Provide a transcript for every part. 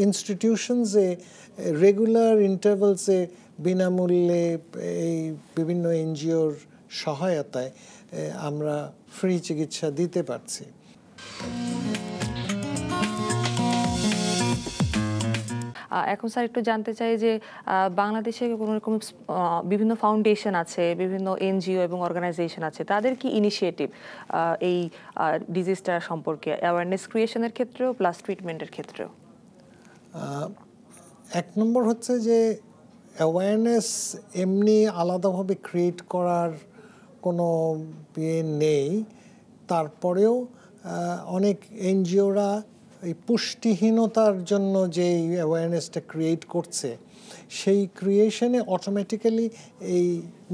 ইনস্টিটিউশনসে regular ইন্টারভালসে বিনামূল্যে এই বিভিন্ন এনজিওর সহায়তায় আমরা ফ্রি চিকিৎসা দিতে পারছি। এখন স্যার একটু জানতে চাই যে বাংলাদেশে কোনো রকম বিভিন্ন ফাউন্ডেশন আছে, বিভিন্ন এনজিও এবং অর্গানাইজেশন আছে, তাদের কি ইনিশিয়েটিভ এই ডিজিজটা সম্পর্কে অ্যাওয়ারনেস ক্রিয়েশনের ক্ষেত্রেও প্লাস ট্রিটমেন্টের ক্ষেত্রেও? এক নম্বর হচ্ছে যে অ্যাওয়ারনেস এমনি আলাদাভাবে ক্রিয়েট করার কোনো ইয়ে নেই, তারপরেও অনেক এনজিওরা এই পুষ্টিহীনতার জন্য যে অ্যাওয়ারনেসটা ক্রিয়েট করছে, সেই ক্রিয়েশনে অটোমেটিক্যালি এই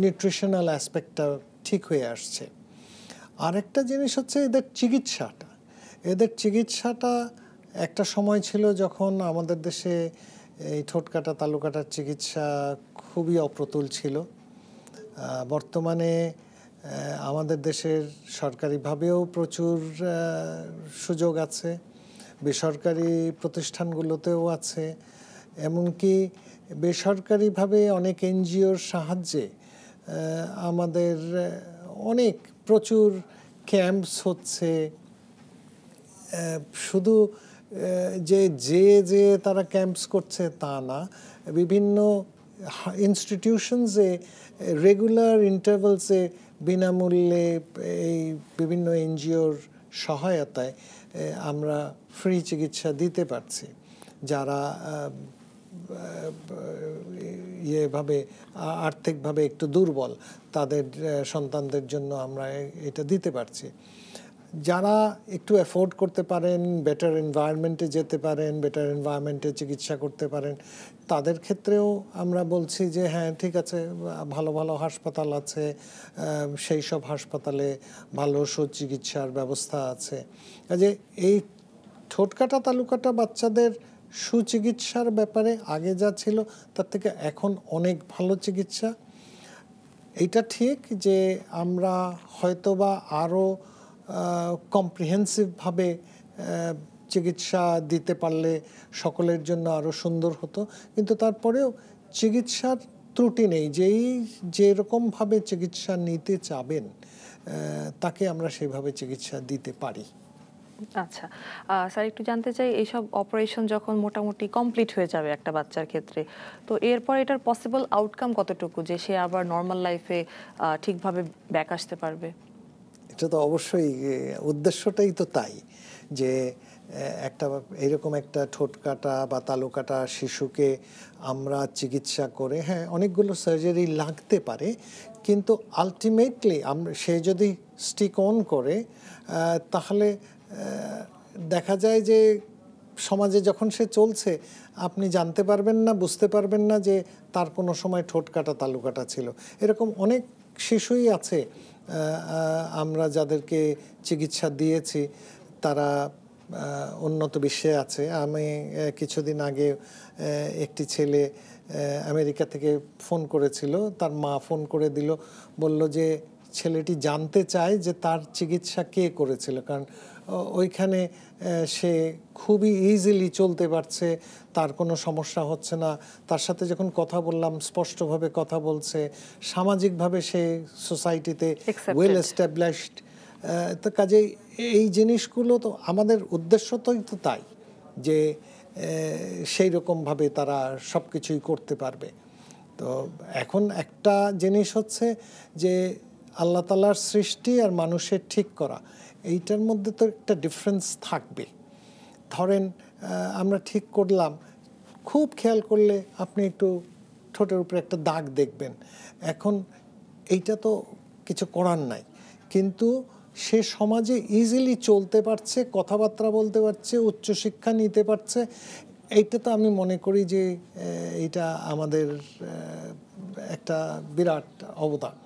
নিউট্রিশনাল অ্যাসপেক্টটা ঠিক হয়ে আসছে। আরেকটা জিনিস হচ্ছে এদের চিকিৎসাটা একটা সময় ছিল যখন আমাদের দেশে এই ঠোঁটকাটা তালুকাটার চিকিৎসা খুবই অপ্রতুল ছিল। বর্তমানে আমাদের দেশের সরকারিভাবেও প্রচুর সুযোগ আছে, বেসরকারি প্রতিষ্ঠানগুলোতেও আছে, এমনকি বেসরকারিভাবে অনেক এনজিওর সাহায্যে আমাদের অনেক প্রচুর ক্যাম্পস হচ্ছে। শুধু যে তারা ক্যাম্পস করছে তা না, বিভিন্ন ইনস্টিটিউশনসে রেগুলার ইন্টারভালসে বিনামূল্যে এই বিভিন্ন এনজিওর সহায়তায় আমরা ফ্রি চিকিৎসা দিতে পারছি। যারা ইয়েভাবে আর্থিকভাবে একটু দুর্বল, তাদের সন্তানদের জন্য আমরা এটা দিতে পারছি। যারা একটু অ্যাফোর্ড করতে পারেন, বেটার এনভায়রনমেন্টে যেতে পারেন, বেটার এনভায়রনমেন্টে চিকিৎসা করতে পারেন, তাদের ক্ষেত্রেও আমরা বলছি যে হ্যাঁ ঠিক আছে, ভালো ভালো হাসপাতাল আছে, সেই সব হাসপাতালে ভালো সুচিকিৎসার ব্যবস্থা আছে। কাজে এই ঠোঁটকাটা তালুকাটা বাচ্চাদের সুচিকিৎসার ব্যাপারে আগে যা ছিল তার থেকে এখন অনেক ভালো চিকিৎসা। এইটা ঠিক যে আমরা হয়তোবা আরও কম্প্রিহেন্সিভভাবে চিকিৎসা দিতে পারলে সকলের জন্য আরও সুন্দর হতো, কিন্তু তারপরেও চিকিৎসার ত্রুটি নেই। যেরকমভাবে চিকিৎসা নিতে চাবেন তাকে আমরা সেভাবে চিকিৎসা দিতে পারি। আচ্ছা স্যার, একটু জানতে চাই, এইসব অপারেশন যখন মোটামুটি কমপ্লিট হয়ে যাবে একটা বাচ্চার ক্ষেত্রে, তো এরপর এটার পসিবল আউটকাম কতটুকু যে সে আবার নর্মাল লাইফে ঠিকভাবে ব্যাক আসতে পারবে? এটা তো অবশ্যই, উদ্দেশ্যটাই তো তাই যে এরকম একটা ঠোঁটকাটা বা তালুকাটা শিশুকে আমরা চিকিৎসা করে, হ্যাঁ অনেকগুলো সার্জারি লাগতে পারে, কিন্তু আলটিমেটলি সে যদি স্টিক অন করে তাহলে দেখা যায় যে সমাজে যখন সে চলছে আপনি জানতে পারবেন না, বুঝতে পারবেন না যে তার কোনো সময় ঠোঁটকাটা তালুকাটা ছিল। এরকম অনেক শিশুই আছে আমরা যাদেরকে চিকিৎসা দিয়েছি, তারা উন্নত বিশ্বে আছে। আমি কিছুদিন আগে একটি ছেলে আমেরিকা থেকে ফোন করেছিল, তার মা ফোন করে দিল, বলল যে ছেলেটি জানতে চায় যে তার চিকিৎসা কে করেছিল, কারণ ওইখানে সে খুবই ইজিলি চলতে পারছে, তার কোনো সমস্যা হচ্ছে না। তার সাথে যখন কথা বললাম স্পষ্টভাবে কথা বলছে, সামাজিকভাবে সে সোসাইটিতে ওয়েল এস্টাবলিশড। তো কাজেই এই জিনিসগুলো তো আমাদের উদ্দেশ্য তো তাই যে সেই রকমভাবে তারা সব কিছুই করতে পারবে। তো এখন একটা জিনিস হচ্ছে যে আল্লাহ তাআলার সৃষ্টি আর মানুষের ঠিক করা, এইটার মধ্যে তো একটা ডিফারেন্স থাকবে। ধরেন আমরা ঠিক করলাম, খুব খেয়াল করলে আপনি একটু ঠোঁটের উপরে একটা দাগ দেখবেন, এখন এইটা তো কিছু করার নাই, কিন্তু সে সমাজে ইজিলি চলতে পারছে, কথাবার্তা বলতে পারছে, উচ্চশিক্ষা নিতে পারছে, এইটা তো আমি মনে করি যে এইটা আমাদের একটা বিরাট অবদান।